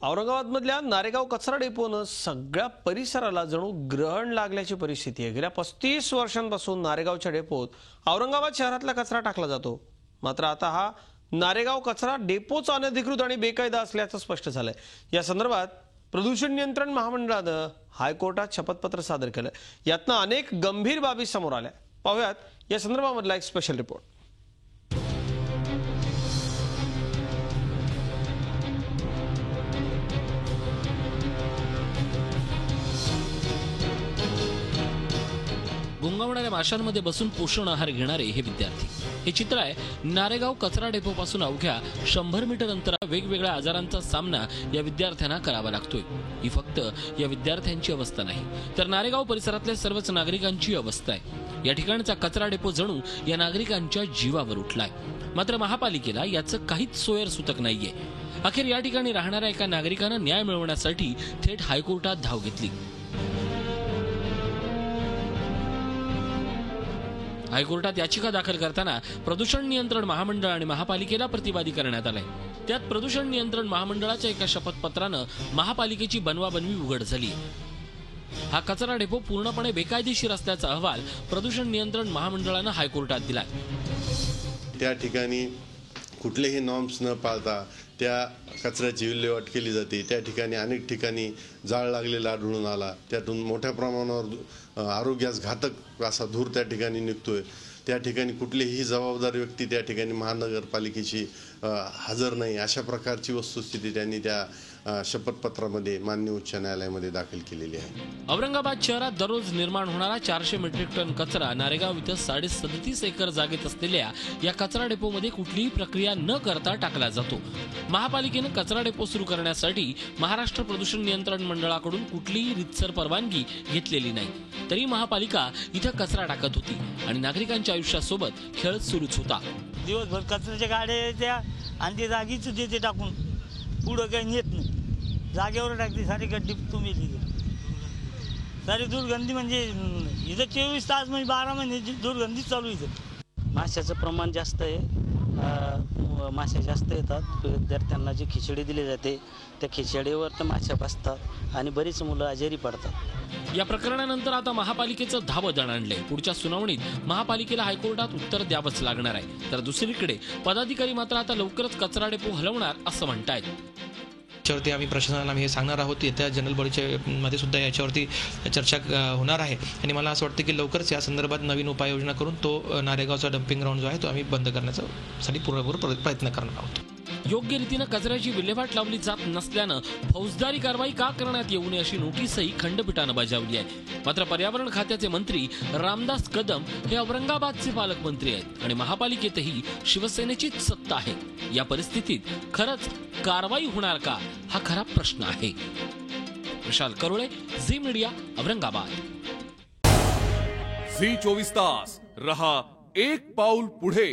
औरंगाबादमधल्या नारेगाव कचरा डेपोनं सगळ्या परिसराला जणू ग्रहण लागल्याची परिस्थिती आहे। गेल्या 35 वर्षांपासून नारेगावच्या डेपोत औरंगाबाद शहरातला कचरा टाकला जातो। मात्र आता हा नारेगाव कचरा डेपोचा अनधिकृत आणि बेकायदा असल्याचं स्पष्ट झालंय। या संदर्भात प्रदूषण नियंत्रण महामंडळानं हायकोर्टात शपथपत्र सादर केलं। यातनं अनेक गंभीर बाबी समोर आल्या। पाहूयात या संदर्भामधला एक स्पेशल रिपोर्ट। गुंगावणाऱ्या माशांमध्ये बसून पोषण आहार घेणारे हे विद्यार्थी। हे चित्र आहे नारेगाव कचरा डेपो पासून अवघ्या 100 मीटर अंतरावर वेगवेगळ्या आजारांचा सामना या विद्यार्थ्यांना करावा लागतोय। ही फक्त या विद्यार्थ्यांची अवस्था नाही, तर नारेगाव परिसरातल्या सर्वच नागरिकांची अवस्था आहे। या ठिकाणचा कचरा डेपो जणू या नागरिकांच्या जीवावर उठलाय। मात्र महापालिकेला याचं काहीच सोयर सुतक नाहीये। अखेर या ठिकाणी राहणाऱ्या एका नागरिकानं न्याय मिळवण्यासाठी थेट हायकोर्टात धाव घेतली। हायकोर्टात याचिका दाखल करताना प्रदूषण नियंत्रण महामंडळ आणि महापालिकेला प्रतिवादी करण्यात आलंय। त्यात प्रदूषण नियंत्रण महामंडळाच्या एका शपथपत्रानं महापालिकेची बनवाबनवी उघड झाली। हा कचरा डेपो पूर्णपणे बेकायदेशीर असल्याचा अहवाल प्रदूषण नियंत्रण महामंडळानं हायकोर्टात दिलाय। त्या ठिकाणी कुठलेही नॉर्म्स न पाळता त्या कचऱ्याची विल्हेवाट केली जाते। त्या ठिकाणी अनेक ठिकाणी जाळ लागलेला आढळून आला। त्यातून मोठ्या प्रमाणावर आरोग्यास घातक असा धूर त्या ठिकाणी निघतोय। त्या ठिकाणी कुठलीही जबाबदार व्यक्ती त्या ठिकाणी महानगरपालिकेची हजर नाही, अशा प्रकारची वस्तुस्थिती त्यांनी त्या शपथपत्रामध्ये माननीय उच्च न्यायालयामध्ये दाखल केलेली आहे। औरंगाबाद शहरात दररोज निर्माण होणारा 400 मेट्रिक टन कचरा नारेगाव इथं 37.5 एकर जागेत असलेल्या या कचरा डेपोमध्ये कुठलीही प्रक्रिया न करता टाकला जातो। महापालिकेनं कचरा डेपो सुरू करण्यासाठी महाराष्ट्र प्रदूषण नियंत्रण मंडळाकडून कुठलीही रितसर परवानगी घेतलेली नाही, तरी महापालिका इथं कचरा टाकत होती आणि नागरिकांच्या आयुष्यासोबत खेळ सुरूच होता। दिवसभर कचऱ्याच्या गाड्या येत्या आणि ते जागीच देते टाकून, पुढं काही नेत नाही, जागेवर टाकते। सारी गड्डी तुम्ही सारी दुर्गंधी, म्हणजे इथं 24 तास म्हणजे 12 महिने दुर्गंधीच चालू इथं। माशाचं प्रमाण जास्त आहे, मासे जास्त येतात। विद्यार्थ्यांना जी खिचडी दिली जाते त्या खिचडीवर तर मासे बसतात आणि बरीच मुलं आजारी पडतात। या प्रकरणानंतर आता महापालिकेचं धावं दणाणलंय। पुढच्या सुनावणीत महापालिकेला हायकोर्टात उत्तर द्यावंच लागणार आहे। तर दुसरीकडे पदाधिकारी मात्र आता लवकरच कचरा डेपो हलवणार असं म्हणतायत। याच्यावरती आम्ही प्रशासनाला हे सांगणार आहोत। येत्या जनरल बॉडीच्या मध्ये सुद्धा याच्यावरती चर्चा होणार आहे आणि मला असं वाटतं की लवकरच या संदर्भात नवीन उपाययोजना करून तो नारेगावचा डम्पिंग ग्राउंड जो आहे तो आम्ही बंद करण्यासाठी पूर्णपूर प्रयत्न करणार आहोत। योग्य रीतीनं कचऱ्याची विल्हेवाट लावली जात नसल्यानं फौजदारी कारवाई का करण्यात येऊ नये अशी नोटीसही खंडपीठानं बजावली आहे। मात्र पर्यावरण खात्याचे मंत्री रामदास कदम हे औरंगाबादचे पालकमंत्री आहेत आणि महापालिकेतही शिवसेनेचीच सत्ता आहे। या परिस्थितीत खरंच कारवाई होणार का, हा खरा प्रश्न आहे। विशाल करोळे, झी मीडिया, औरंगाबाद। झी 24 तास रहा एक पाऊल पुढे।